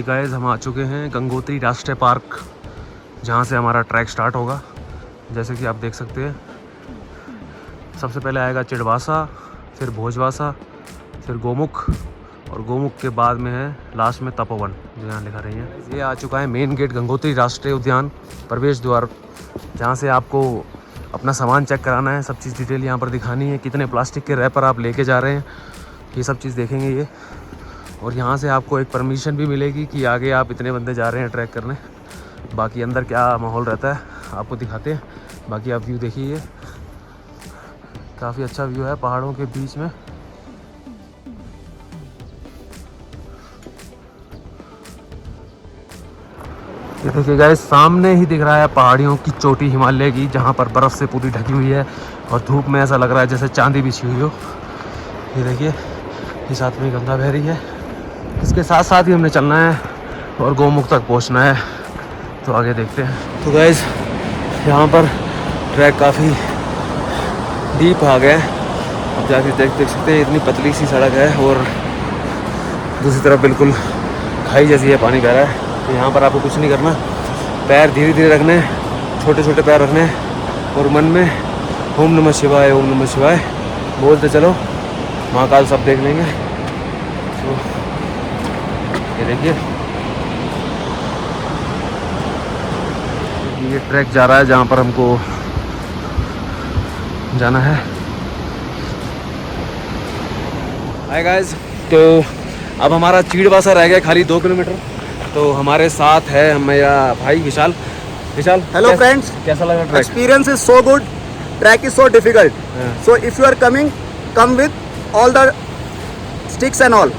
ये गाइस हम आ चुके हैं गंगोत्री राष्ट्रीय पार्क, जहाँ से हमारा ट्रैक स्टार्ट होगा। जैसे कि आप देख सकते हैं, सबसे पहले आएगा चिड़वासा, फिर भोजवासा, फिर गोमुख, और गोमुख के बाद में है लास्ट में तपोवन, जो यहाँ लिखा रही है। ये आ चुका है मेन गेट गंगोत्री राष्ट्रीय उद्यान प्रवेश द्वार, जहाँ से आपको अपना सामान चेक कराना है। सब चीज़ डिटेल यहाँ पर दिखानी है, कितने प्लास्टिक के रैपर आप लेके जा रहे हैं, ये सब चीज़ देखेंगे ये। और यहाँ से आपको एक परमिशन भी मिलेगी कि आगे आप इतने बंदे जा रहे हैं ट्रैक करने। बाकी अंदर क्या माहौल रहता है आपको दिखाते हैं। बाकी आप व्यू देखिए, ये काफ़ी अच्छा व्यू है पहाड़ों के बीच में। ये देखिए गाइस, सामने ही दिख रहा है पहाड़ियों की चोटी हिमालय की, जहाँ पर बर्फ़ से पूरी ढकी हुई है और धूप में ऐसा लग रहा है जैसे चांदी बिछी हुई हो। ये देखिए, ये साथ में गंगा बह रही है। इसके साथ साथ ही हमने चलना है और गोमुख तक पहुँचना है, तो आगे देखते हैं। तो गाइस, यहाँ पर ट्रैक काफ़ी डीप आ गया है। अब जाके देख सकते हैं, इतनी पतली सी सड़क है और दूसरी तरफ बिल्कुल खाई जैसी है, पानी बह रहा है। तो यहाँ पर आपको कुछ नहीं करना, पैर धीरे धीरे रखने, छोटे छोटे पैर रखने, और मन में ओम नमः शिवाय, ओम नमः शिवाय बोलते चलो, महाकाल सब देख लेंगे। तो ये देखिए, ये ट्रैक जा रहा है जहाँ पर हमको जाना है। हाय गाइस, तो अब हमारा चीड़वासा रह गया खाली 2 किलोमीटर। तो हमारे साथ है मेरा भाई विशाल। विशाल, हेलो फ्रेंड्स, कैसा लगा track? Experience is so good, track is so difficult, so if you are coming, come with all the sticks and all.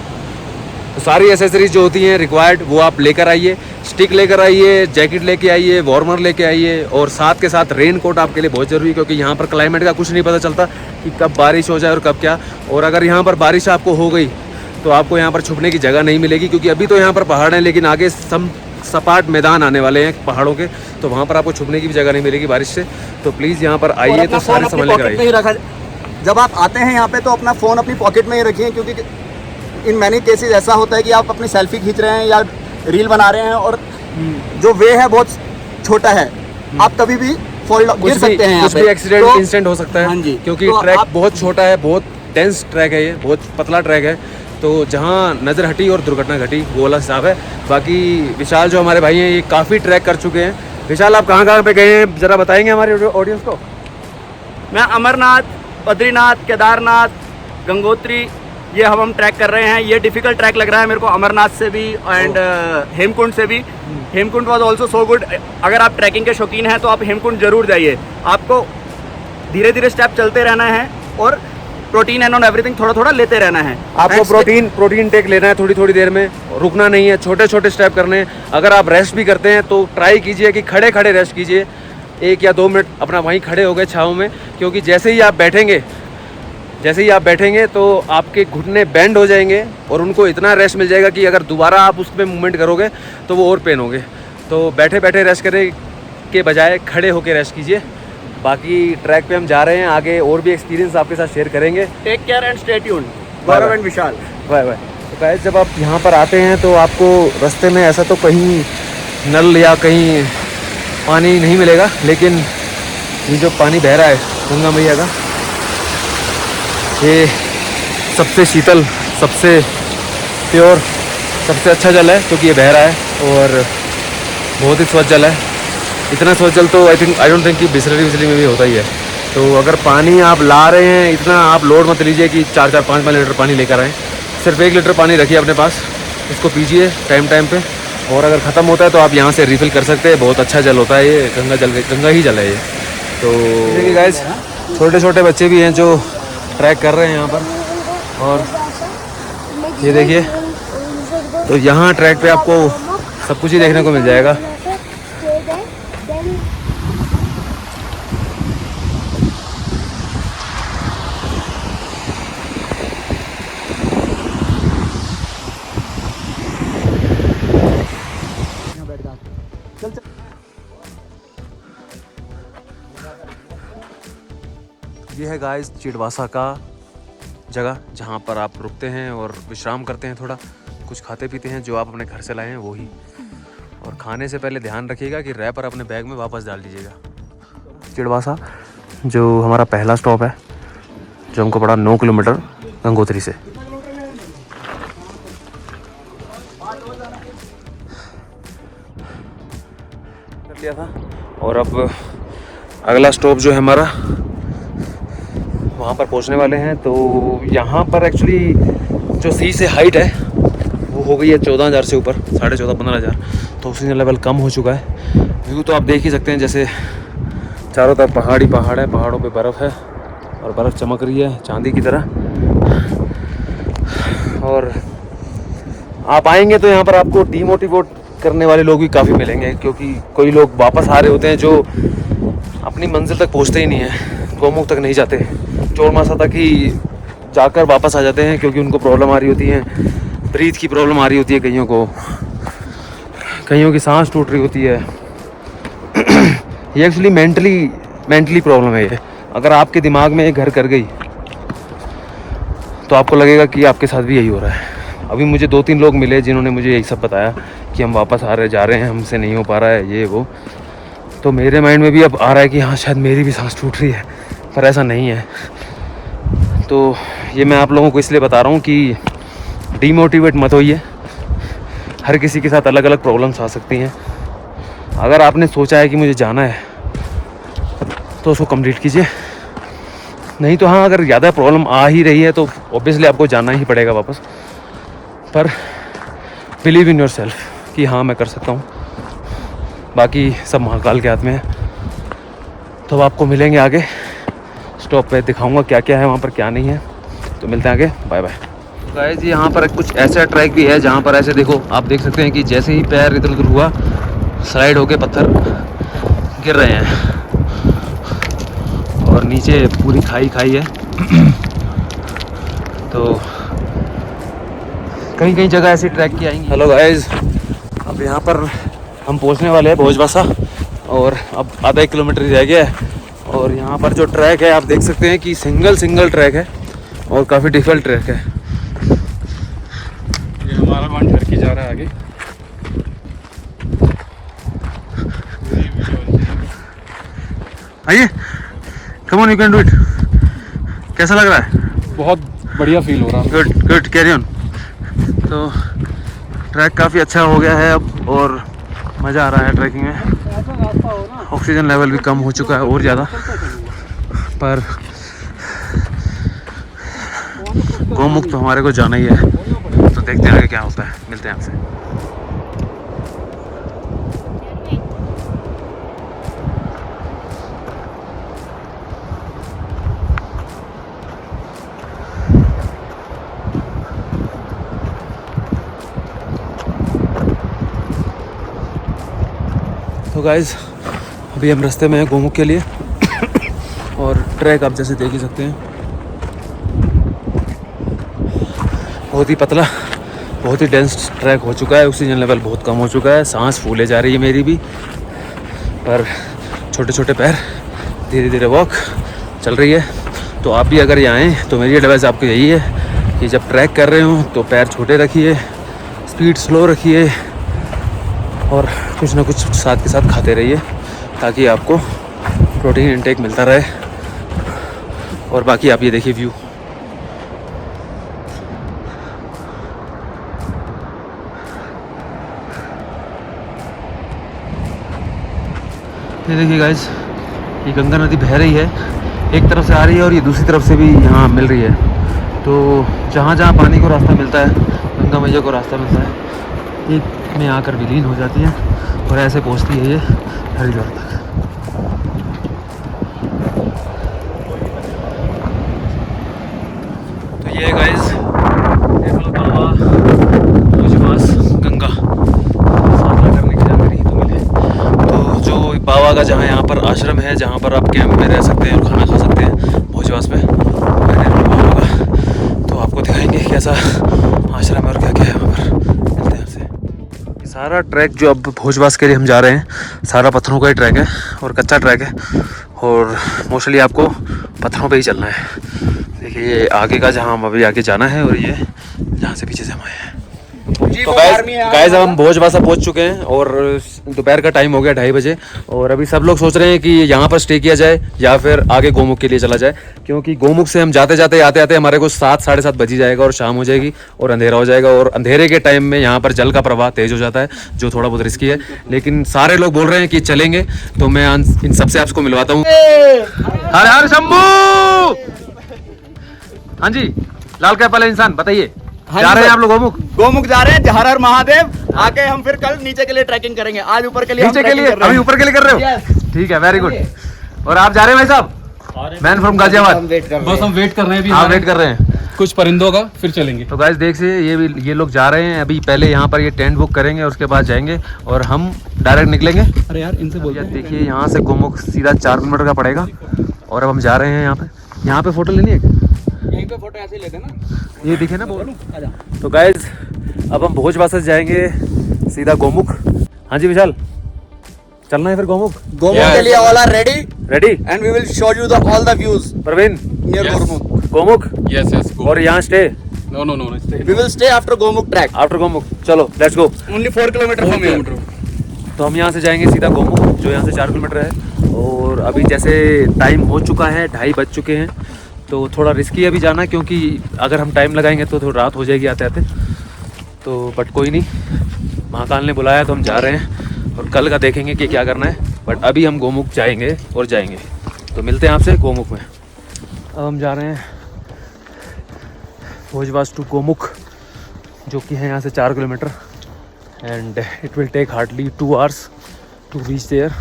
तो सारी एसेसरीज जो होती हैं रिक्वायर्ड वो आप लेकर आइए। स्टिक लेकर आइए, जैकेट लेके आइए, वार्मर लेके आइए, और साथ के साथ रेन कोट आपके लिए बहुत ज़रूरी है, क्योंकि यहाँ पर क्लाइमेट का कुछ नहीं पता चलता कि कब बारिश हो जाए और कब क्या। और अगर यहाँ पर बारिश आपको हो गई तो आपको यहाँ पर छुपने की जगह नहीं मिलेगी, क्योंकि अभी तो यहाँ पर पहाड़ हैं, लेकिन आगे सपाट मैदान आने वाले हैं पहाड़ों के, तो वहाँ पर आपको छुपने की भी जगह नहीं मिलेगी बारिश से। तो प्लीज़ यहाँ पर आइए, तो सारे सामान लेकर आइए। जब आप आते हैं यहाँ पे तो अपना फ़ोन अपनी पॉकेट में ही रखिए, क्योंकि इन मैनी केसेस ऐसा होता है कि आप अपनी सेल्फी खींच रहे हैं या रील बना रहे हैं और जो वे है बहुत छोटा है, आप कभी भी गिर सकते हैं, कुछ भी एक्सीडेंट इंस्टेंट हो सकता है। हाँ जी, क्योंकि ट्रैक बहुत छोटा है, बहुत डेंस ट्रैक है, ये बहुत पतला ट्रैक है। तो जहाँ नज़र हटी और दुर्घटना घटी वो वाला हिसाब है। बाकी विशाल जो हमारे भाई हैं, ये काफ़ी ट्रैक कर चुके हैं। विशाल, आप कहाँ कहाँ पे गए हैं, ज़रा बताएंगे हमारे ऑडियंस को? मैं अमरनाथ, बद्रीनाथ, केदारनाथ, गंगोत्री, ये हम ट्रैक कर रहे हैं। ये डिफिकल्ट ट्रैक लग रहा है मेरे को, अमरनाथ से भी एंड हेमकुंड से भी। Hemkund was also so good. अगर आप ट्रैकिंग के शौकीन हैं तो आप हेमकुंड जरूर जाइए। आपको धीरे धीरे स्टेप चलते रहना है और प्रोटीन एंड ऑन एवरीथिंग थोड़ा थोड़ा लेते रहना है। आपको प्रोटीन टेक लेना है थोड़ी थोड़ी देर में, रुकना नहीं है, छोटे छोटे स्टेप करने हैं। अगर आप रेस्ट भी करते हैं तो ट्राई कीजिए कि खड़े खड़े रेस्ट कीजिए, 1 या 2 मिनट अपना वहीं खड़े हो गए छाँव में, क्योंकि जैसे ही आप बैठेंगे तो आपके घुटने बेंड हो जाएंगे और उनको इतना रेस्ट मिल जाएगा कि अगर दोबारा आप उस पर मूवमेंट करोगे तो वो और पेन होगे। तो बैठे बैठे रेस्ट करने के बजाय खड़े होकर रेस्ट कीजिए। बाकी ट्रैक पे हम जा रहे हैं, आगे और भी एक्सपीरियंस आपके साथ शेयर करेंगे। Take care and stay tuned. Gaurav and Vishal, bye bye. तो गाइस, जब आप यहाँ पर आते हैं तो आपको रास्ते में ऐसा तो कहीं नल या कहीं पानी नहीं मिलेगा, लेकिन ये जो पानी बह रहा है गंगा मैया का, ये सबसे शीतल, सबसे प्योर, सबसे अच्छा जल है, क्योंकि ये बह रहा है और बहुत ही स्वच्छ जल है। इतना स्वच्छ जल तो आई डोंट थिंक कि बिसलरी में भी होता ही है। तो अगर पानी आप ला रहे हैं, इतना आप लोड मत लीजिए कि 4-4, 5-5 लीटर पानी लेकर आएँ। सिर्फ 1 लीटर पानी रखिए अपने पास, उसको पीजिए टाइम पे, और अगर ख़त्म होता है तो आप यहाँ से रिफ़िल कर सकते हैं। बहुत अच्छा जल होता है ये, गंगा ही जल है ये। तो देखिए गाइस, छोटे छोटे बच्चे भी हैं जो ट्रैक कर रहे हैं यहाँ पर, और ये देखिए, तो यहाँ ट्रैक पे आपको सब कुछ ही देखने को मिल जाएगा। ये है गाइस चिड़वासा का जगह, जहाँ पर आप रुकते हैं और विश्राम करते हैं, थोड़ा कुछ खाते पीते हैं जो आप अपने घर से लाए हैं वही। और खाने से पहले ध्यान रखिएगा कि रैपर अपने बैग में वापस डाल दीजिएगा। चिड़वासा जो हमारा पहला स्टॉप है, जो हमको पड़ा 9 किलोमीटर गंगोत्री से। कर लिया था और अब अगला स्टॉप जो है हमारा, वहाँ पर पहुँचने वाले हैं। तो यहाँ पर एक्चुअली जो सी से हाइट है वो हो गई है 14,000 से ऊपर, 14,500-15,000। तो ऑक्सीजन लेवल कम हो चुका है। व्यू तो आप देख ही सकते हैं, जैसे चारों तरफ पहाड़ ही पहाड़ है, पहाड़ों पे बर्फ़ है और बर्फ़ चमक रही है चांदी की तरह। और आप आएंगे तो यहाँ पर आपको डीमोटिवेट करने वाले लोग भी काफ़ी मिलेंगे, क्योंकि कोई लोग वापस आ रहे होते हैं जो अपनी मंजिल तक पहुँचते ही नहीं हैं, गौमुख तक नहीं जाते, चोरमासा तक ही जाकर वापस आ जाते हैं, क्योंकि उनको प्रॉब्लम आ रही होती है, ब्रीथ की प्रॉब्लम आ रही होती है, कईयों की सांस टूट रही होती है। ये एक्चुअली मेंटली प्रॉब्लम है ये। अगर आपके दिमाग में ये घर कर गई तो आपको लगेगा कि आपके साथ भी यही हो रहा है। अभी मुझे 2-3 लोग मिले जिन्होंने मुझे यही सब बताया कि हम वापस जा रहे हैं, हमसे नहीं हो पा रहा है ये वो। तो मेरे माइंड में भी अब आ रहा है कि हाँ शायद मेरी भी सांस टूट रही है, पर ऐसा नहीं है। तो ये मैं आप लोगों को इसलिए बता रहा हूँ कि डीमोटिवेट मत होइए। हर किसी के साथ अलग अलग प्रॉब्लम्स आ सकती हैं। अगर आपने सोचा है कि मुझे जाना है तो उसको कंप्लीट कीजिए, नहीं तो हाँ अगर ज़्यादा प्रॉब्लम आ ही रही है तो ऑब्वियसली आपको जाना ही पड़ेगा वापस। पर बिलीव इन योर सेल्फ कि हाँ मैं कर सकता हूँ, बाकी सब महाकाल के हाथ में है। तो अब आपको मिलेंगे आगे स्टॉप पे, दिखाऊंगा क्या क्या है वहाँ पर क्या नहीं है। तो मिलते हैं आगे, बाय बाय। गाइस यहाँ पर कुछ ऐसा ट्रैक भी है जहाँ पर ऐसे देखो आप देख सकते हैं कि जैसे ही पैर इधर उधर हुआ स्लाइड होके पत्थर गिर रहे हैं और नीचे पूरी खाई है। तो कहीं कहीं जगह ऐसी ट्रैक की आएंगी। हेलो गाइस, अब यहाँ पर हम पहुँचने वाले हैं भोजवासा और अब आधा 1 किलोमीटर ही रह गया है। और यहाँ पर जो ट्रैक है आप देख सकते हैं कि सिंगल ट्रैक है और काफ़ी डिफिकल्ट ट्रैक है। ये हमारा वन टर्की जा रहा है आगे। आइए, come on, you can do it. कैसा लग रहा है? बहुत बढ़िया फील हो रहा है। Good, carry on. तो ट्रैक काफ़ी अच्छा हो गया है अब और मज़ा आ रहा है ट्रैकिंग में। ऑक्सीजन लेवल भी कम हो चुका है और ज़्यादा, पर गौमुख तो हमारे को जाना ही है। तो देखते हैं आगे क्या होता है, मिलते हैं आपसे। तो गाइज अभी हम रास्ते में हैं गौमुख के लिए और ट्रैक आप जैसे देख ही सकते हैं, बहुत ही पतला, बहुत ही डेंस ट्रैक हो चुका है। ऑक्सीजन लेवल बहुत कम हो चुका है, सांस फूले जा रही है मेरी भी, पर छोटे छोटे पैर, धीरे धीरे वॉक चल रही है। तो आप भी अगर यहाँ आएँ तो मेरी एडवाइस आपको यही है कि जब ट्रैक कर रहे हो तो पैर छोटे रखिए, स्पीड स्लो रखिए और कुछ ना कुछ साथ के साथ खाते रहिए ताकि आपको प्रोटीन इंटेक मिलता रहे। और बाकी आप ये देखिए व्यू, ये देखिए गाइस, ये गंगा नदी बह रही है, एक तरफ से आ रही है और ये दूसरी तरफ से भी यहाँ मिल रही है। तो जहाँ जहाँ पानी को रास्ता मिलता है, गंगा मैया को रास्ता मिलता है, एक में आकर विलीन हो जाती है और ऐसे पहुँचती है ये हरिद्वार तक। तो ये गाइस देख लो, बाबा भोजवास गंगा साधना करने की जानकारी तो मिले। तो जो बाबा का जहाँ यहाँ पर आश्रम है, जहाँ पर आप कैंप में रह सकते हैं और खाना खा सकते हैं भोजवास में, बाबा का, तो आपको दिखाएंगे कैसा आश्रम है और क्या क्या है वहाँ पर। मिलते हैं आपसे। सारा ट्रैक जो अब भोजवास के लिए हम जा रहे हैं, सारा पत्थरों का ही ट्रैक है और कच्चा ट्रैक है और मोस्टली आपको पत्थरों पे ही चलना है। देखिए ये आगे का जहाँ हम अभी आगे जाना है और ये जहाँ से पीछे से हम आए हैं। तो गाइस अब हम भोजवासा पहुंच चुके हैं और दोपहर का टाइम हो गया 2:30 बजे। और अभी सब लोग सोच रहे हैं कि यहाँ पर स्टे किया जाए या फिर आगे गोमुख के लिए चला जाए, क्योंकि गोमुख से हम जाते जाते आते आते हमारे को 7 साढ़े 7 बज ही जाएगा और शाम हो जाएगी और अंधेरा हो जाएगा। और अंधेरे के टाइम में यहाँ पर जल का प्रवाह तेज हो जाता है, जो थोड़ा बहुत रिस्की है, लेकिन सारे लोग बोल रहे हैं कि चलेंगे। तो मैं इन सबसे आपको मिलवाता हूँ। हर हर शंभू। हाँ जी, लाल कैप वाले इंसान बताइए, जा रहे हैं आप लोग गोमुख? गोमुख जा रहे हैं, हर हर महादेव। आगे हम फिर कल नीचे के लिए ट्रैकिंग करेंगे, आज ऊपर के लिए नीचे के लिए, अभी ऊपर के लिए कर रहे हो? ठीक है, वेरी गुड। और आप जा रहे हैं भाई साहब? Man from Ghaziabad. बस हम वेट कर रहे हैं अभी। आप वेट कर रहे हैं कुछ परिंदों का, फिर चलेंगे। तो गाइस देख से ये लोग जा रहे हैं अभी। पहले यहाँ पर ये टेंट बुक करेंगे, उसके बाद जाएंगे और हम डायरेक्ट निकलेंगे। अरे यार इनसे बोल। देखिए यहाँ से गोमुख सीधा 4 किलोमीटर का पड़ेगा और अब हम जा रहे हैं यहाँ पे फोटो लेनी है। यहीं पे फोटो ऐसे ही लेते हैं ना, ये दिखे ना बोल। तो गाइज अब हम भोजवासा से जाएंगे सीधा गोमुख। हाँ जी विशाल, चलना है फिर गोमुख? गोमुख के लिए all are ready ready and we will show you the all the views Praveen near Gomukh. Gomukh yes और यहाँ stay? No we will stay after Gomukh trek. After Gomukh चलो let's go. Only 4 kilometre from here. तो हम यहाँ से जाएंगे सीधा गोमुख, जो यहाँ से 4 किलोमीटर है। और अभी जैसे टाइम हो चुका है, 2:30 बज चुके हैं, तो थोड़ा रिस्की है अभी जाना, क्योंकि अगर हम टाइम लगाएंगे तो थोड़ी रात हो जाएगी आते आते। तो बट कोई नहीं, महाकाल ने बुलाया तो हम जा रहे हैं और कल का देखेंगे कि क्या करना है। बट अभी हम गोमुख जाएंगे और जाएंगे, तो मिलते हैं आपसे गोमुख में। अब हम जा रहे हैं भोजवास टू गोमुख, जो कि है यहाँ से 4 kilometre and it will take hardly 2 hours to reach there.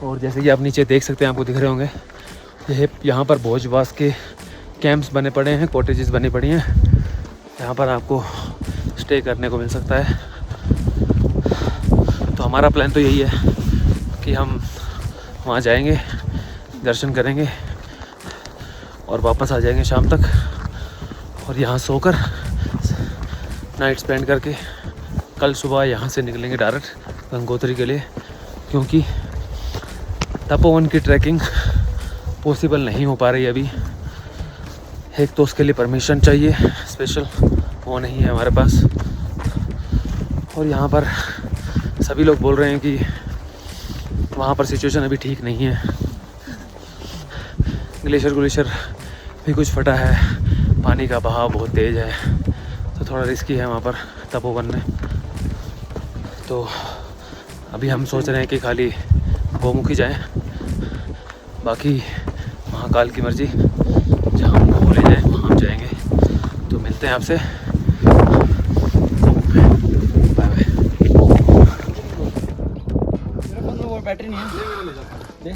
और जैसे कि आप नीचे देख सकते हैं, आपको दिख रहे होंगे, यहाँ पर भोजवास के कैंप्स बने पड़े हैं, कॉटेजेस बनी पड़ी हैं, यहाँ पर आपको स्टे करने को मिल सकता है। तो हमारा प्लान तो यही है कि हम वहाँ जाएंगे, दर्शन करेंगे और वापस आ जाएंगे शाम तक, और यहाँ सोकर नाइट स्पेंड करके कल सुबह यहाँ से निकलेंगे डायरेक्ट गंगोत्री के लिए, क्योंकि तपोवन की ट्रैकिंग पॉसिबल नहीं हो पा रही अभी। एक तो उसके लिए परमिशन चाहिए स्पेशल, वो नहीं है हमारे पास। और यहाँ पर सभी लोग बोल रहे हैं कि वहाँ पर सिचुएशन अभी ठीक नहीं है, ग्लेशियर भी कुछ फटा है, पानी का बहाव बहुत तेज़ है, तो थोड़ा रिस्की है वहाँ पर तपोवन में। तो अभी हम सोच रहे हैं कि खाली गोमुख ही जाएँ, बाकी महाकाल की मर्जी, जहाँ हमको ले जाए वहाँ हम जाएंगे। तो मिलते हैं आपसे गोमुख में, बाय बाय। बैटरी नहीं है।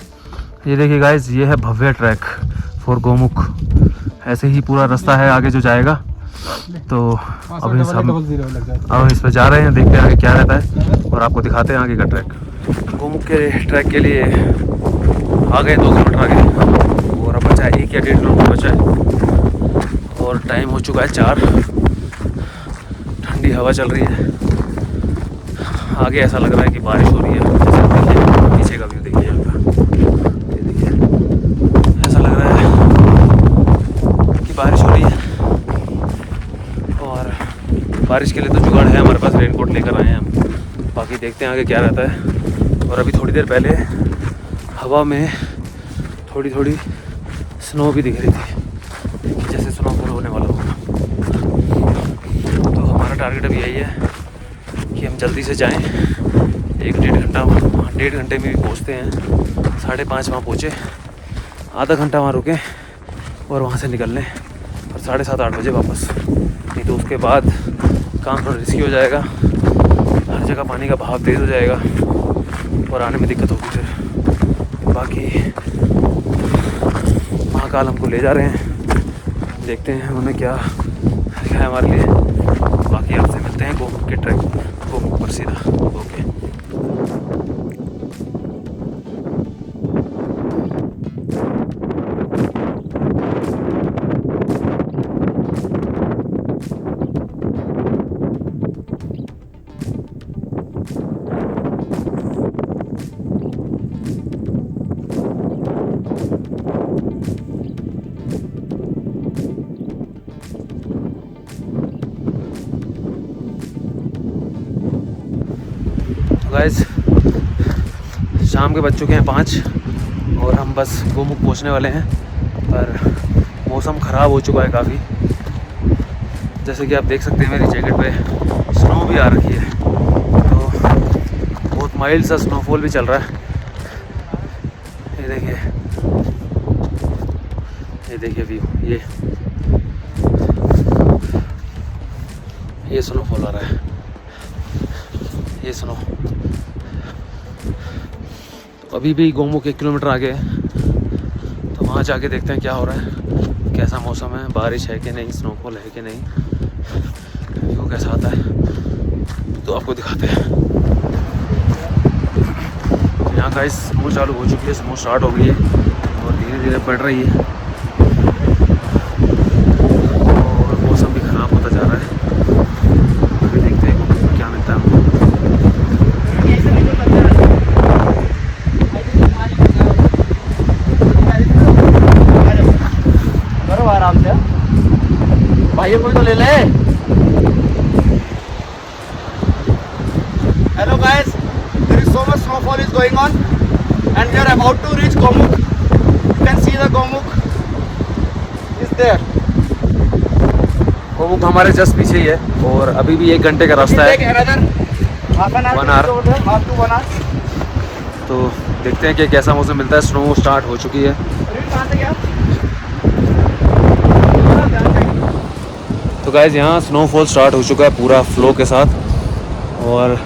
ये देखिए गाइस, ये है भव्य ट्रैक फॉर गोमुख। ऐसे ही पूरा रास्ता है आगे जो जाएगा। तो अभी हम इस पर जा रहे हैं, देखते हैं आगे क्या रहता है और आपको दिखाते हैं आगे का ट्रैक। गोमुख के ट्रैक के लिए आ गए 2 किलोमीटर आगे और अब बचा है 1 या 1.5 किलोमीटर बचा है और टाइम हो चुका है 4। ठंडी हवा चल रही है, आगे ऐसा लग रहा है कि बारिश हो रही है। जैसे पीछे का व्यू देखिए यहाँ का, ये देखिए ऐसा लग रहा है कि बारिश हो रही है। और बारिश के लिए तो जुगाड़ है हमारे पास, रेनकोट लेकर आए हैं हम, बाकी देखते हैं आगे क्या रहता है। और अभी थोड़ी देर पहले हवा में थोड़ी स्नो भी दिख रही थी, जैसे स्नोफॉल होने वाला होगा। तो हमारा टारगेट अभी यही है कि हम जल्दी से जाएं, 1-1.5 घंटे में भी पहुंचते हैं। 5:30 वहाँ पहुँचे, आधा घंटा वहाँ रुकें और वहाँ से निकल लें और 7:30-8 बजे वापस। नहीं तो उसके बाद काम थोड़ा रिस्की हो जाएगा, हर जगह पानी का बहाव तेज़ हो जाएगा और आने में दिक्कत होगी फिर। बाकी महाकाल हमको ले जा रहे हैं, देखते हैं उन्होंने क्या रखा है हमारे लिए। बाकी आपसे मिलते हैं गोमुख के ट्रैक, गोमुख पर सीधा। ओके। गाइस शाम के बज चुके हैं 5 और हम बस गोमुख पहुंचने वाले हैं, पर मौसम ख़राब हो चुका है काफ़ी। जैसे कि आप देख सकते हैं मेरी जैकेट पे स्नो भी आ रखी है, तो बहुत माइल्ड सा स्नोफॉल भी चल रहा है। ये देखिए व्यू, ये स्नोफॉल आ रहा है, ये स्नो। तो अभी भी गोमुख 1 किलोमीटर आगे है, तो वहाँ जाके देखते हैं क्या हो रहा है, कैसा मौसम है, बारिश है कि नहीं, स्नोफॉल है कि नहीं, व्यू कैसा आता है, तो आपको दिखाते हैं। यहाँ गाइस स्नो चालू हो चुकी है, स्नो स्टार्ट हो गई है और धीरे धीरे बढ़ रही है और मौसम भी ख़राब होता जा रहा है। अभी देखते हैं क्या मिलता है हमको। करो आराम से भाई, कोई तो ले ले। Hello guys, there is so much snowfall is going on and we are about to reach Gomukh. You can see the Gomukh is there. Gomukh हमारे जस्ट पीछे ही है और अभी भी 1 घंटे का रास्ता है, 1 आवर। तो देखते हैं कि कैसा मौसम मिलता है। स्नो स्टार्ट हो चुकी है। तो गाइस यहाँ स्नोफॉल स्टार्ट हो चुका है पूरा फ्लो के साथ, और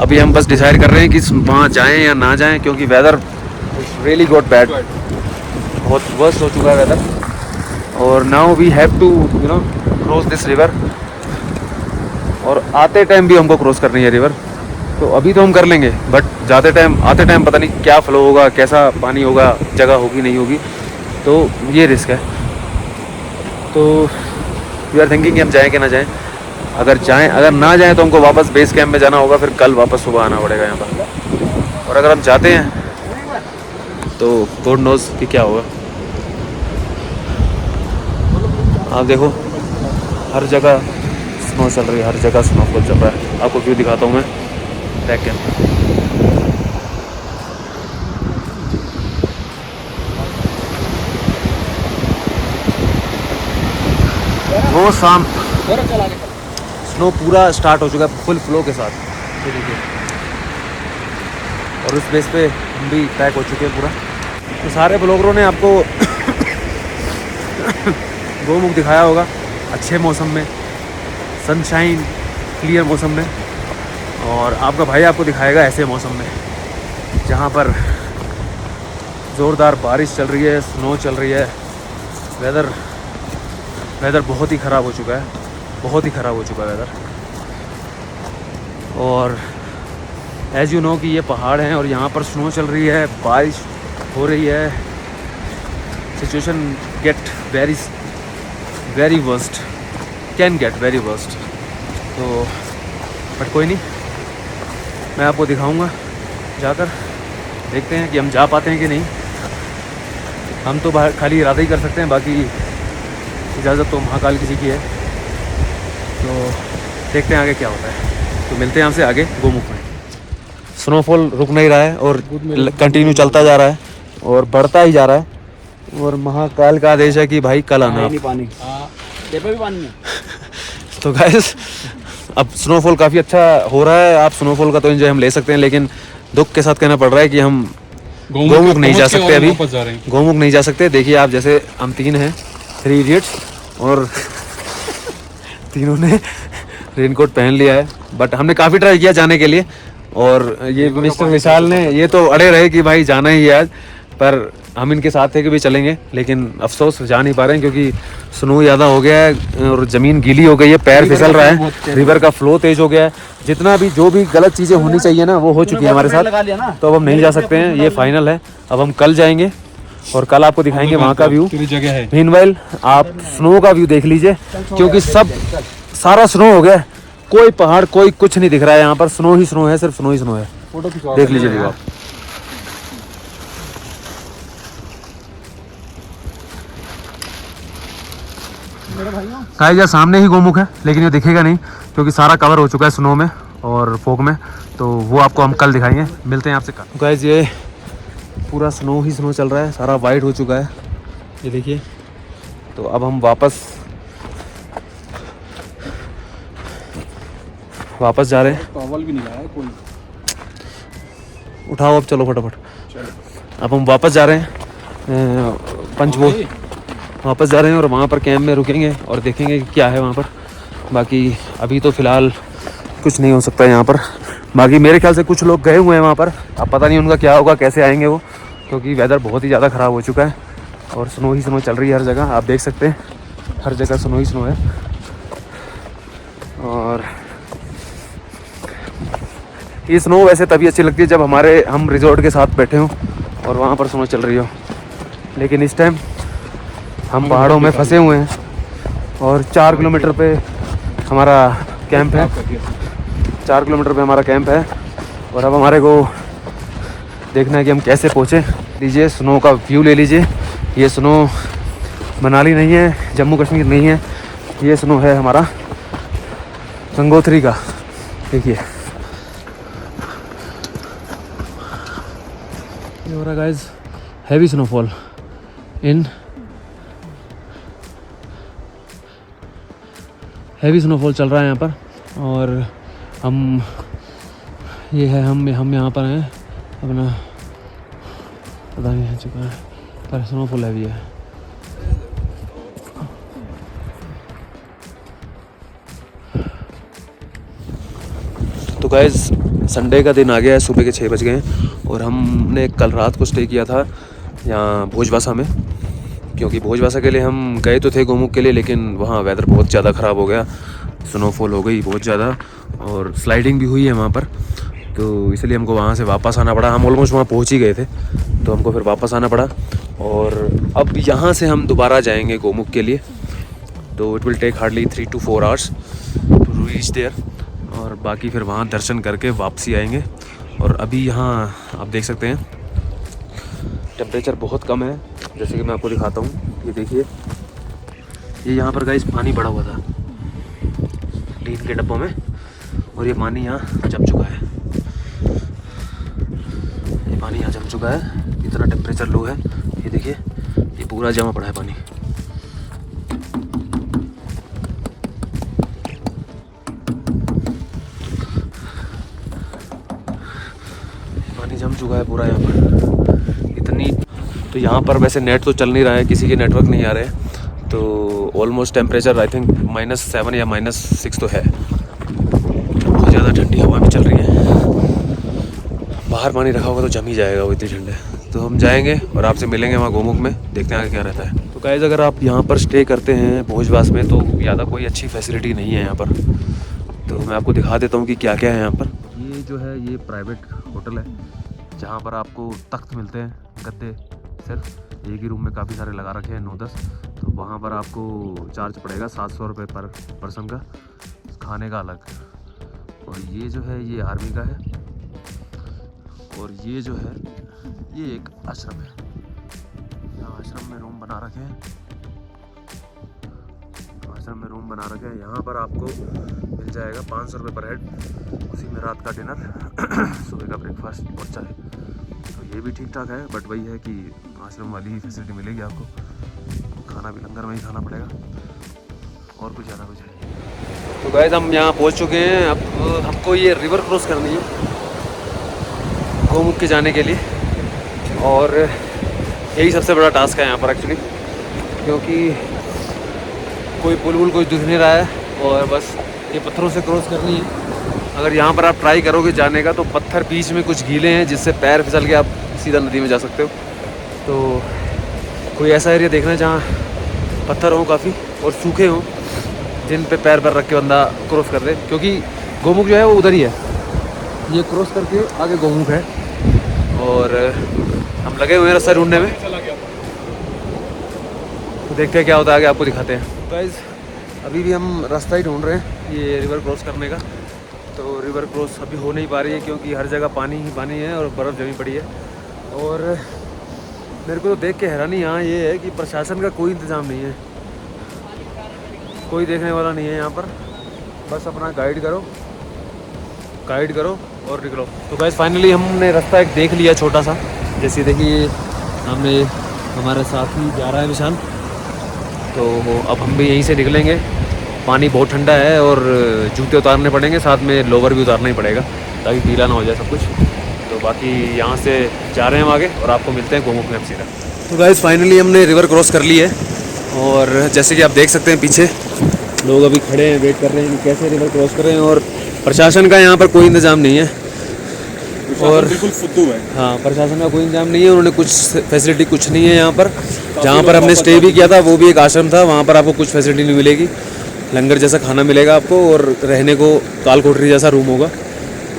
अभी हम बस डिसाइड कर रहे हैं कि वहाँ जाएं या ना जाएं, क्योंकि वेदर रियली गॉट बैड, बहुत वर्स्ट हो चुका है वेदर। और now we have to cross this river, और आते टाइम भी हमको क्रॉस करनी है रिवर। तो अभी तो हम कर लेंगे, बट आते टाइम पता नहीं क्या फ्लो होगा, कैसा पानी होगा, जगह होगी नहीं होगी, तो ये रिस्क है। तो वी आर थिंकिंग कि हम जाएँ कि ना जाएँ। अगर ना जाएँ तो हमको वापस बेस कैंप में जाना होगा, फिर कल वापस सुबह आना पड़ेगा यहाँ पर। और अगर हम जाते हैं तो गॉड नोज़ कि क्या होगा। आप देखो हर जगह स्नो चल रही है, हर जगह स्नोफॉल चल रहा है। आपको व्यू दिखाता हूँ मैं बैक कैंप। वो शाम स्नो पूरा स्टार्ट हो चुका है फुल फ्लो के साथ, ये देखिए। और उस बेस पे हम भी पैक हो चुके हैं पूरा। तो सारे ब्लॉगरों ने आपको गोमुख दिखाया होगा अच्छे मौसम में, सनशाइन क्लियर मौसम में, और आपका भाई आपको दिखाएगा ऐसे मौसम में जहाँ पर ज़ोरदार बारिश चल रही है, स्नो चल रही है। वेदर बहुत ही ख़राब हो चुका है, बहुत ही ख़राब हो चुका है वेदर। और एज यू नो कि ये पहाड़ हैं और यहाँ पर स्नो चल रही है, बारिश हो रही है, situation get very worst, can get very worst. तो बट कोई नहीं, मैं आपको दिखाऊंगा जाकर, देखते हैं कि हम जा पाते हैं कि नहीं। हम तो बाहर खाली इरादा ही कर सकते हैं, बाकी इजाज़त तो महाकाल किसी की है। तो देखते हैं आगे क्या होता है। तो मिलते हैं हमसे आगे गोमुख में। स्नोफॉल रुक नहीं रहा है और कंटिन्यू चलता जा रहा है और बढ़ता ही जा रहा है, और महाकाल का आदेश है कि भाई कल आना। पानी भी पानी है। तो गाइस अब स्नोफॉल काफ़ी अच्छा हो रहा है, आप स्नोफॉल का तो एंजॉय हम ले सकते हैं, लेकिन दुख के साथ कहना पड़ रहा है कि हम गोमुख नहीं जा सकते अभी। गोमुख नहीं जा सकते। देखिए आप, जैसे हम 3 हैं, 3 इडियट्स, और तीनों ने रेनकोट पहन लिया है, बट हमने काफ़ी ट्राई किया जाने के लिए। और ये मिस्टर विशाल ने ये तो अड़े रहे कि भाई जाना ही है आज, पर हम इनके साथ थे कि भी चलेंगे, लेकिन अफसोस जा नहीं पा रहे हैं क्योंकि स्नो ज़्यादा हो गया है और ज़मीन गीली हो गई है, पैर फिसल रहा है, रिवर का फ्लो तेज हो गया है। जितना भी जो भी गलत चीज़ें होनी चाहिए ना वो हो चुकी है हमारे साथ, तो अब हम नहीं जा सकते हैं, ये फाइनल है। अब हम कल जाएंगे और कल आपको दिखाएंगे वहाँ का व्यू। मीनवाइल आप स्नो का व्यू देख लीजिए, क्योंकि सारा स्नो हो गया, कोई पहाड़ कोई कुछ नहीं दिख रहा है यहाँ पर, स्नो ही स्नो है, सिर्फ स्नो ही स्नो है। देख लीजिए व्यू आप। गाइस यार सामने ही गोमुख है, लेकिन ये दिखेगा नहीं क्योंकि सारा कवर हो चुका है स्नो में, और फोग में, तो वो आपको हम कल दिखाएंगे। मिलते हैं आपसे कल। गाइस ये पूरा स्नो ही स्नो चल रहा है, सारा वाइट हो चुका है, ये देखिए। तो अब हम वापस जा रहे हैं। टॉवल भी नहीं आया कोई। उठाओ अब, चलो फटाफट। अब हम वापस जा रहे हैं पंचबोल, वापस जा रहे हैं और वहाँ पर कैंप में रुकेंगे और देखेंगे कि क्या है वहाँ पर। बाकी अभी तो फ़िलहाल कुछ नहीं हो सकता यहाँ पर। बाकी मेरे ख्याल से कुछ लोग गए हुए हैं वहाँ पर, अब पता नहीं उनका क्या होगा, कैसे आएंगे वो, क्योंकि वेदर बहुत ही ज़्यादा ख़राब हो चुका है और स्नो ही स्नो चल रही है हर जगह। आप देख सकते हैं हर जगह स्नो ही स्नो है। और ये स्नो वैसे तभी अच्छी लगती है जब हम रिजॉर्ट के साथ बैठे हों और वहाँ पर स्नो चल रही हो, लेकिन इस टाइम हम पहाड़ों में फंसे हुए हैं और 4 किलोमीटर पे हमारा कैंप है, 4 किलोमीटर पे हमारा कैंप है। और अब हमारे को देखना है कि हम कैसे पहुँचे। लीजिए स्नो का व्यू ले लीजिए। ये स्नो मनाली नहीं है, जम्मू कश्मीर नहीं है, ये स्नो है हमारा गंगोत्री का। देखिए ये हो रहा guys heavy snowfall heavy snowfall चल रहा है यहाँ पर। और हम यहाँ पर हैं अपना, पता नहीं है चुका है, पर स्नोफॉल हैवी है। तो गाइस संडे का दिन आ गया है, सुबह के 6 बज गए हैं और हमने कल रात को स्टे किया था यहाँ भोजवासा में, क्योंकि भोजवासा के लिए हम गए तो थे गोमुख के लिए, लेकिन वहाँ वेदर बहुत ज़्यादा ख़राब हो गया, स्नोफॉल हो गई बहुत ज़्यादा और स्लाइडिंग भी हुई है वहाँ पर। तो इसलिए हमको वहाँ से वापस आना पड़ा। हम ऑलमोस्ट वहाँ पहुँच ही गए थे, तो हमको फिर वापस आना पड़ा। और अब यहाँ से हम दोबारा जाएंगे गोमुख के लिए, तो it will take hardly 3 to 4 hours to reach there. और बाकी फिर वहाँ दर्शन करके वापसी आएंगे। और अभी यहाँ आप देख सकते हैं टेम्परेचर बहुत कम है, जैसे कि मैं आपको दिखाता हूँ। ये देखिए, ये यहाँ पर गाइस पानी बढ़ा हुआ था टीन के डब्बों में और ये पानी यहाँ जम चुका है। ये पानी यहाँ जम चुका है, इतना टेम्परेचर लो है। ये देखिए ये पूरा जमा पड़ा है पानी। पानी जम चुका है पूरा यहाँ पर इतनी। तो यहाँ पर वैसे नेट तो चल नहीं रहा है, किसी के नेटवर्क नहीं आ रहे हैं। तो ऑलमोस्ट टेम्परेचर आई थिंक -7 या -6 तो है। बहुत ज़्यादा ठंडी हवा भी चल रही है, बाहर पानी रखा होगा तो जम ही जाएगा, वो इतनी ठंड है। तो हम जाएंगे और आपसे मिलेंगे वहाँ गोमुख में, देखते हैं आगे क्या रहता है। तो गाइस अगर आप यहाँ पर स्टे करते हैं भोजवास में तो ज़्यादा कोई अच्छी फैसिलिटी नहीं है यहाँ पर। तो मैं आपको दिखा देता हूँ कि क्या क्या है यहाँ पर। ये जो है ये प्राइवेट होटल है जहाँ पर आपको तख्त मिलते हैं, गद्दे सिर्फ एक ही रूम में काफ़ी सारे लगा रखे हैं 9-10। तो वहाँ पर आपको चार्ज पड़ेगा 700 रुपये पर पर्सन का, खाने का अलग। और ये जो है ये आर्मी का है और ये जो है ये एक आश्रम है। यहाँ आश्रम में रूम बना रखे हैं, आश्रम में रूम बना रखे हैं। यहाँ पर आपको मिल जाएगा 500 रुपये पर हेड, उसी में रात का डिनर सुबह का ब्रेकफास्ट और चाय। तो ये भी ठीक ठाक है, बट वही है कि आश्रम वाली ही फैसिलिटी मिलेगी आपको, खाना भी लंगर में ही खाना पड़ेगा और कुछ ज़्यादा कुछ नहीं। तो गाइस हम यहाँ पहुँच चुके हैं। अब हमको ये रिवर क्रॉस करनी है गोमुख के जाने के लिए, और यही सबसे बड़ा टास्क है यहाँ पर एक्चुअली, क्योंकि कोई पुल वुल कोई दिख नहीं रहा है और बस ये पत्थरों से क्रॉस करनी है। अगर यहाँ पर आप ट्राई करोगे जाने का तो पत्थर बीच में कुछ गीले हैं जिससे पैर फिसल के आप सीधा नदी में जा सकते हो। तो कोई ऐसा एरिया देखना है जहाँ पत्थर हों काफ़ी और सूखे हों, जिन पे पैर पर रख के बंदा क्रॉस कर दे, क्योंकि गोमुख जो है वो उधर ही है। ये क्रॉस करके आगे गोमुख है और हम लगे हुए हैं रास्ता ढूंढने में। तो देखते हैं क्या होता है आगे, आपको दिखाते हैं। गाइस अभी भी हम रास्ता ही ढूंढ रहे हैं ये रिवर क्रॉस करने का। तो रिवर क्रॉस अभी हो नहीं पा रही है क्योंकि हर जगह पानी ही पानी है और बर्फ़ जमी पड़ी है। और मेरे को तो देख के हैरानी यहाँ ये है कि प्रशासन का कोई इंतज़ाम नहीं है, कोई देखने वाला नहीं है यहाँ पर। बस अपना गाइड करो गाइड करो और निकलो। तो गाइस फाइनली हमने रास्ता एक देख लिया छोटा सा, जैसे देखिए सामने हमारे साथ ही जा रहा है विशाल। तो अब हम भी यहीं से निकलेंगे। पानी बहुत ठंडा है और जूते उतारने पड़ेंगे, साथ में लोवर भी उतारना ही पड़ेगा ताकि गीला ना हो जाए सब कुछ। तो बाकी यहाँ से जा रहे हैं हम आगे और आपको मिलते हैं गोमुख में अब सीधा। तो गाइस फाइनली हमने रिवर क्रॉस कर ली है और जैसे कि आप देख सकते हैं पीछे लोग अभी खड़े हैं, वेट कर रहे हैं कि कैसे रिवर क्रॉस करें। और प्रशासन का यहाँ पर कोई इंतज़ाम नहीं है और बिल्कुल फुद्दू है। हाँ, प्रशासन का कोई इंतजाम नहीं है, उन्होंने कुछ फैसिलिटी कुछ नहीं है यहाँ पर। जहाँ पर हमने स्टे भी किया था वो भी एक आश्रम था, वहाँ पर आपको कुछ फैसिलिटी नहीं मिलेगी। लंगर जैसा खाना मिलेगा आपको और रहने को काल कोठरी जैसा रूम होगा,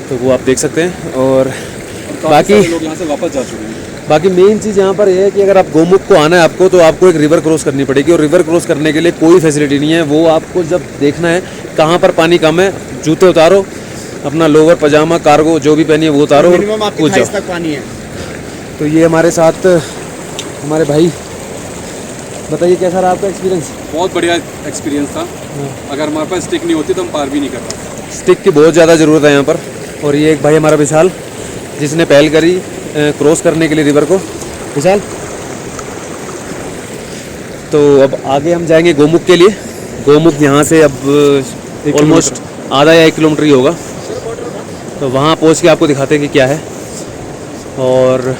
तो वो आप देख सकते हैं। और बाकी लोग यहाँ से वापस जा चुके हैं। बाकी मेन चीज़ यहाँ पर यह है कि अगर आप गोमुख को आना है आपको, तो आपको एक रिवर क्रॉस करनी पड़ेगी और रिवर क्रॉस करने के लिए कोई फैसिलिटी नहीं है। वो आपको जब देखना है कहाँ पर पानी कम है, जूते उतारो, अपना लोवर पजामा कार्गो जो भी पहनिए वो उतारो और कूद जाओ। तक पानी है। तो ये हमारे साथ हमारे भाई, बताइए कैसा रहा आपका एक्सपीरियंस? बहुत बढ़िया एक्सपीरियंस था। अगर हमारे पास स्टिक नहीं होती तो हम पार भी नहीं कर पाते। स्टिक की बहुत ज़्यादा ज़रूरत है यहाँ पर। और ये एक भाई हमारा विशाल, जिसने पहल करी क्रॉस करने के लिए रिवर को। विशाल, तो अब आगे हम जाएंगे गोमुख के लिए। गोमुख यहाँ से अब ऑलमोस्ट आधा या 1 किलोमीटर ही होगा, तो वहाँ पहुँच के आपको दिखाते हैं कि क्या है। और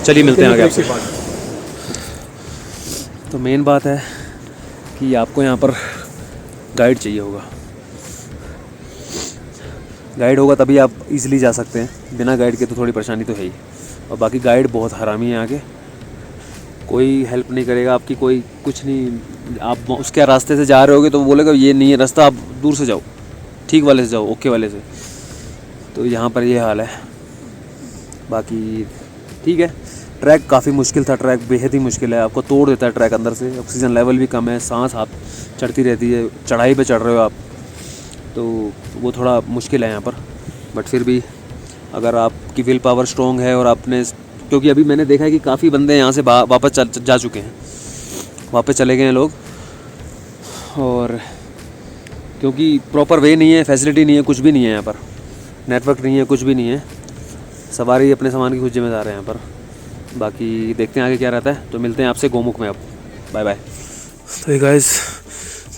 चलिए मिलते हैं आगे आपसे। तो मेन बात है कि आपको यहाँ पर गाइड चाहिए होगा। गाइड होगा तभी आप इजीली जा सकते हैं, बिना गाइड के तो थोड़ी परेशानी तो है ही। और बाकी गाइड बहुत हरामी है आगे, कोई हेल्प नहीं करेगा आपकी, कोई कुछ नहीं। आप उसके रास्ते से जा रहे होगे तो वो बोलेगा ये नहीं है रास्ता, आप दूर से जाओ, ठीक वाले से जाओ, ओके वाले से। तो यहाँ पर ये हाल है। बाकी ठीक है, ट्रैक काफ़ी मुश्किल था, ट्रैक बेहद ही मुश्किल है, आपको तोड़ देता है ट्रैक अंदर से। ऑक्सीजन लेवल भी कम है, सांस हाथ चढ़ती रहती है, चढ़ाई पे चढ़ रहे हो आप, तो वो थोड़ा मुश्किल है यहाँ पर। बट फिर भी अगर आपकी विल पावर स्ट्रॉन्ग है और आपने, क्योंकि अभी मैंने देखा है कि काफ़ी बंदे यहाँ से वापस जा चुके हैं, वापस चले गए हैं लोग। और क्योंकि प्रॉपर वे नहीं है, फैसिलिटी नहीं है, कुछ भी नहीं है यहाँ पर, नेटवर्क नहीं है, कुछ भी नहीं है। सवारी अपने सामान की खुद जिम्मेदार है यहाँ पर। बाकी देखते हैं आगे क्या रहता है। तो मिलते हैं आपसे गोमुख में अब। Bye bye. तो ये गाइस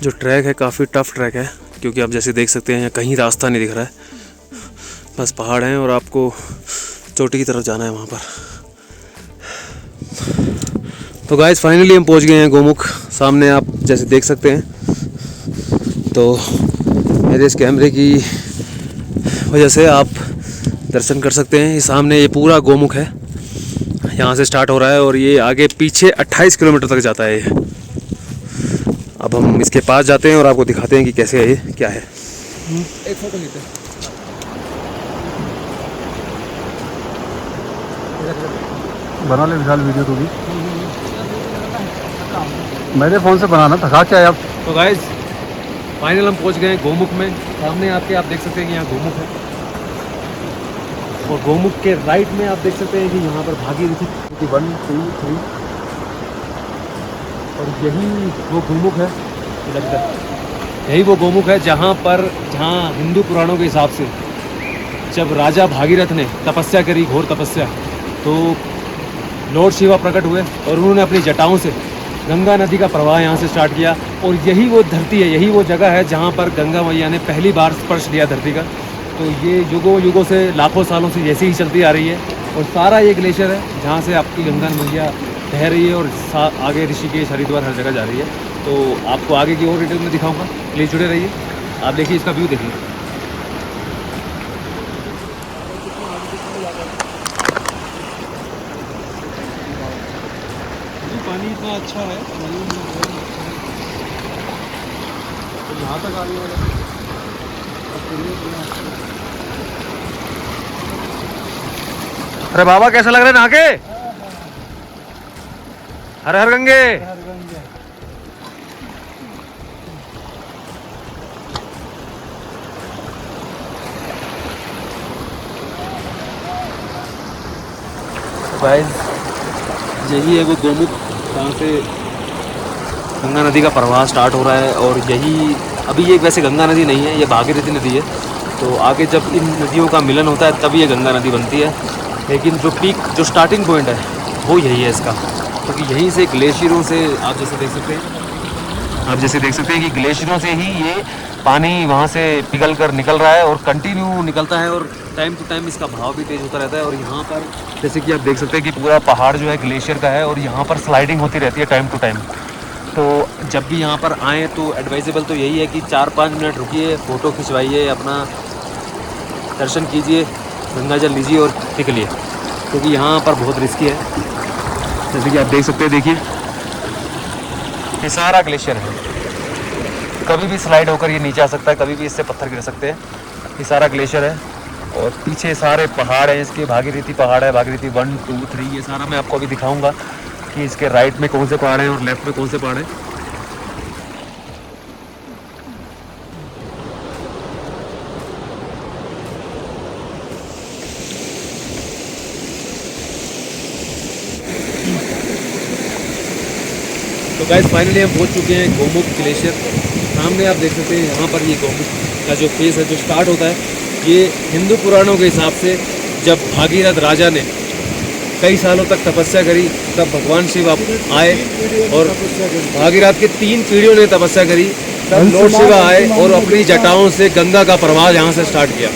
जो ट्रैक है काफ़ी टफ ट्रैक है, क्योंकि आप जैसे देख सकते हैं यहाँ कहीं रास्ता नहीं दिख रहा है, बस पहाड़ हैं और आपको चोटी की तरफ जाना है वहाँ पर। तो गाइस फाइनली हम पहुँच गए हैं गोमुख। सामने आप जैसे देख सकते हैं, तो मेरे इस कैमरे की वजह से आप दर्शन कर सकते हैं। ये सामने ये पूरा गोमुख है, यहाँ से स्टार्ट हो रहा है और ये आगे पीछे 28 किलोमीटर तक जाता है ये। अब हम इसके पास जाते हैं और आपको दिखाते हैं कि कैसे है ये, क्या है। एक फोटो लेते हैं। बना ले विशाल वीडियो तो भी मेरे फ़ोन से बनाना, थका क्या है आप? तो गाइस फाइनल हम पहुंच गए हैं गोमुख में। सामने आपके आप देख सकते हैं कि यहाँ गोमुख है और गोमुख के राइट में आप देख सकते हैं कि यहाँ पर भागीरथी 1, 2, 3 और यही वो गोमुख है। यही वो गोमुख है जहाँ हिंदू पुराणों के हिसाब से जब राजा भागीरथ ने तपस्या करी, घोर तपस्या, तो लॉर्ड शिवा प्रकट हुए और उन्होंने अपनी जटाओं से गंगा नदी का प्रवाह यहाँ से स्टार्ट किया। और यही वो धरती है, यही वो जगह है जहाँ पर गंगा मैया ने पहली बार स्पर्श लिया धरती का। तो ये युगों से, लाखों सालों से जैसे ही चलती आ रही है और सारा ये ग्लेशियर है जहाँ से आपकी गंगा मैया बह रही है और आगे ऋषिकेश, हरिद्वार हर जगह जा रही है। तो आपको आगे की और डिटेल में दिखाऊंगा, प्लीज़ जुड़े रहिए। आप देखिए इसका व्यू देखिए। पानी इतना अच्छा है, यहाँ तक आने वाला। अरे बाबा कैसा लग रहा है नहा के? हर हर गंगे। गाइस यही है वो गोमुख जहाँ से गंगा नदी का प्रवाह स्टार्ट हो रहा है। और यही अभी ये वैसे गंगा नदी नहीं है, ये भागीरथी नदी है। तो आगे जब इन नदियों का मिलन होता है तब ये गंगा नदी बनती है। लेकिन जो पीक, जो स्टार्टिंग पॉइंट है वो यही है इसका, क्योंकि यहीं से ग्लेशियरों से आप जैसे देख सकते हैं कि ग्लेशियरों से ही ये पानी वहाँ से पिघल कर निकल रहा है और कंटिन्यू निकलता है और टाइम टू टाइम इसका भाव भी तेज़ होता रहता है। और यहाँ पर जैसे कि आप देख सकते हैं कि पूरा पहाड़ जो है ग्लेशियर का है और यहाँ पर स्लाइडिंग होती रहती है टाइम टू टाइम। तो जब भी यहाँ पर आएँ तो एडवाइजेबल तो यही है कि 4-5 मिनट रुकिए, फ़ोटो खिंचवाइए, अपना दर्शन कीजिए, गंगा जल लीजिए और निकलिए, क्योंकि यहाँ पर बहुत रिस्की है। जैसे कि आप देख सकते हैं, देखिए ये सारा ग्लेशियर है, कभी भी स्लाइड होकर ये नीचे आ सकता है, कभी भी इससे पत्थर गिर सकते हैं। ये सारा ग्लेशियर है और पीछे सारे पहाड़ हैं इसके, भागीरथी पहाड़ है, भागीरथी 1, 2, 3, ये सारा मैं आपको अभी दिखाऊंगा कि इसके राइट में कौन से पहाड़ हैं और लेफ्ट में कौन से पहाड़ हैं। तो गाइस फाइनली हम पहुंच चुके हैं गोमुख ग्लेशियर। सामने आप देख सकते हैं यहाँ पर ये गोमुख का जो फेस है, जो स्टार्ट होता है, ये हिंदू पुराणों के हिसाब से जब भागीरथ राजा ने कई सालों तक तपस्या करी तब भगवान शिव आए और भागीरथ के 3 पीढ़ियों ने तपस्या करी, तब लॉर्ड शिव आए और अपनी जटाओं से गंगा का प्रवाह यहाँ से स्टार्ट किया।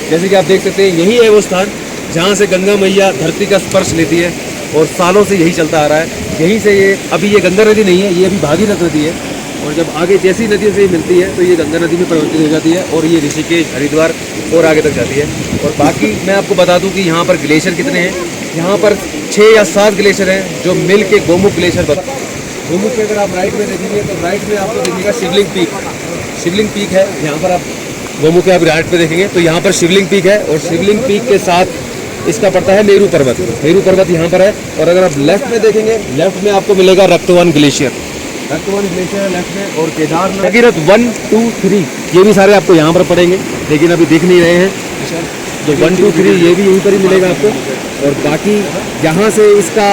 जैसे कि आप देख सकते हैं यही है वो स्थान जहाँ से गंगा मैया धरती का स्पर्श लेती है और सालों से यही चलता आ रहा है। यहीं से ये, अभी ये गंगा नदी नहीं है, ये अभी भागीरथ नदी है और जब आगे जैसी नदियों से मिलती है तो ये गंगा नदी में परिवर्तित हो जाती है और ये ऋषिकेश, हरिद्वार और आगे तक जाती है। और बाकी मैं आपको बता दूं कि यहाँ पर ग्लेशियर कितने हैं। यहाँ पर 6 या 7 ग्लेशियर हैं जो मिल के गोमुख ग्लेशियर बनता है। गोमुख के अगर आप राइट में देखेंगे तो राइट में आपको दिखेगा शिवलिंग पीक। शिवलिंग पीक है यहाँ पर, आप गोमुख के आप राइट पे देखेंगे तो यहाँ पर शिवलिंग पीक है और शिवलिंग पीक के साथ इसका पड़ता है मेरू पर्वत। मेरू पर्वत यहाँ पर है। और अगर आप लेफ्ट में देखेंगे, लेफ्ट में आपको मिलेगा रक्तवन ग्लेशियर। रक्तवन ग्लेशियर है लेफ्ट में और केदारनाथ, भागीरथ 1, 2, 3 ये भी सारे आपको यहाँ पर पड़ेंगे, लेकिन अभी दिख नहीं रहे हैं। जो 1, 2, 3 ये भी यहीं पर ही मिलेगा आपको। और बाकी यहाँ से इसका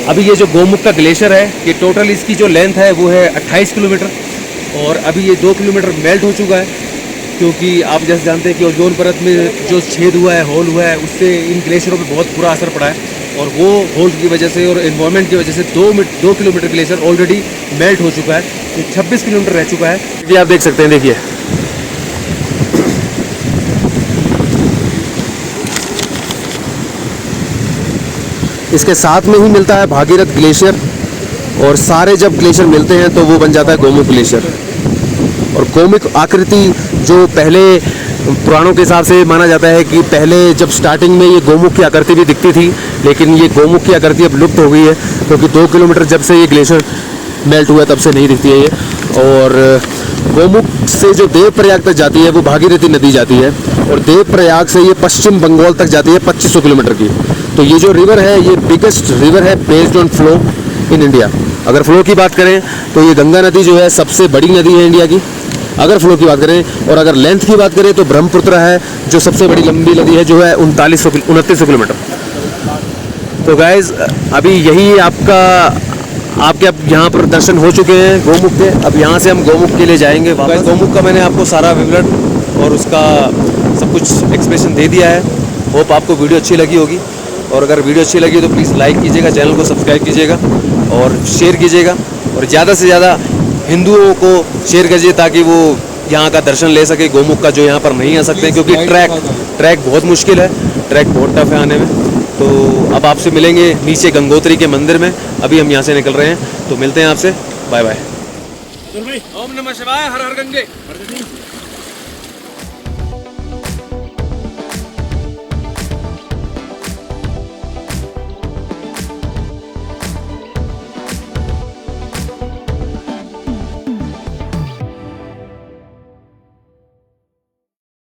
अभी ये जो गोमुख का ग्लेशियर है, ये टोटल इसकी जो लेंथ है वो है 28 किलोमीटर और अभी ये 2 किलोमीटर मेल्ट हो चुका है, क्योंकि आप जैसे जानते हैं कि ओजोन परत में जो छेद हुआ है, होल हुआ है, उससे इन ग्लेशियरों पे बहुत बुरा असर पड़ा है और वो होल की वजह से और एनवायरनमेंट की वजह से 2 किलोमीटर ग्लेशियर ऑलरेडी मेल्ट हो चुका है। तो 26 किलोमीटर रह चुका है। ये आप देख सकते हैं, देखिए इसके साथ में ही मिलता है भागीरथ ग्लेशियर और सारे जब ग्लेशियर मिलते हैं तो वो बन जाता है गोमुख ग्लेशियर। और गोमुख आकृति जो पहले पुराणों के हिसाब से माना जाता है कि पहले जब स्टार्टिंग में ये गोमुख की आकृति भी दिखती थी, लेकिन ये गोमुख की आकृति अब लुप्त हो गई है, क्योंकि 2 किलोमीटर जब से ये ग्लेशियर मेल्ट हुआ तब से नहीं दिखती है ये। और गोमुख से जो देवप्रयाग तक जाती है वो भागीरथी नदी जाती है और देवप्रयाग से ये पश्चिम बंगाल तक जाती है 2500 किलोमीटर की। तो ये जो रिवर है ये बिगेस्ट रिवर है based on flow in India. अगर फ्लो की बात करें तो ये गंगा नदी जो है सबसे बड़ी नदी है इंडिया की, अगर फ्लो की बात करें। और अगर लेंथ की बात करें तो ब्रह्मपुत्र है जो सबसे बड़ी लंबी नदी है, जो है 2900 किलोमीटर। तो गाइज अभी यही आपके अब यहाँ पर दर्शन हो चुके हैं गोमुख के। अब यहाँ से हम गोमुख के लिए जाएंगे वापस। गोमुख का मैंने आपको सारा विवरण और उसका सब कुछ एक्सप्रेशन दे दिया है। होप आपको वीडियो अच्छी लगी होगी और अगर वीडियो अच्छी लगी तो प्लीज़ लाइक कीजिएगा, चैनल को सब्सक्राइब कीजिएगा और शेयर कीजिएगा और ज़्यादा से ज़्यादा हिंदुओं को शेयर कीजिए ताकि वो यहाँ का दर्शन ले सके गोमुख का, जो यहाँ पर नहीं आ सकते हैं क्योंकि ट्रैक बहुत मुश्किल है, ट्रैक बहुत टफ है आने में। तो अब आपसे मिलेंगे नीचे गंगोत्री के मंदिर में। अभी हम यहाँ से निकल रहे हैं, तो मिलते हैं आपसे। Bye bye. ओम नमः शिवाय। हर हर गंगे।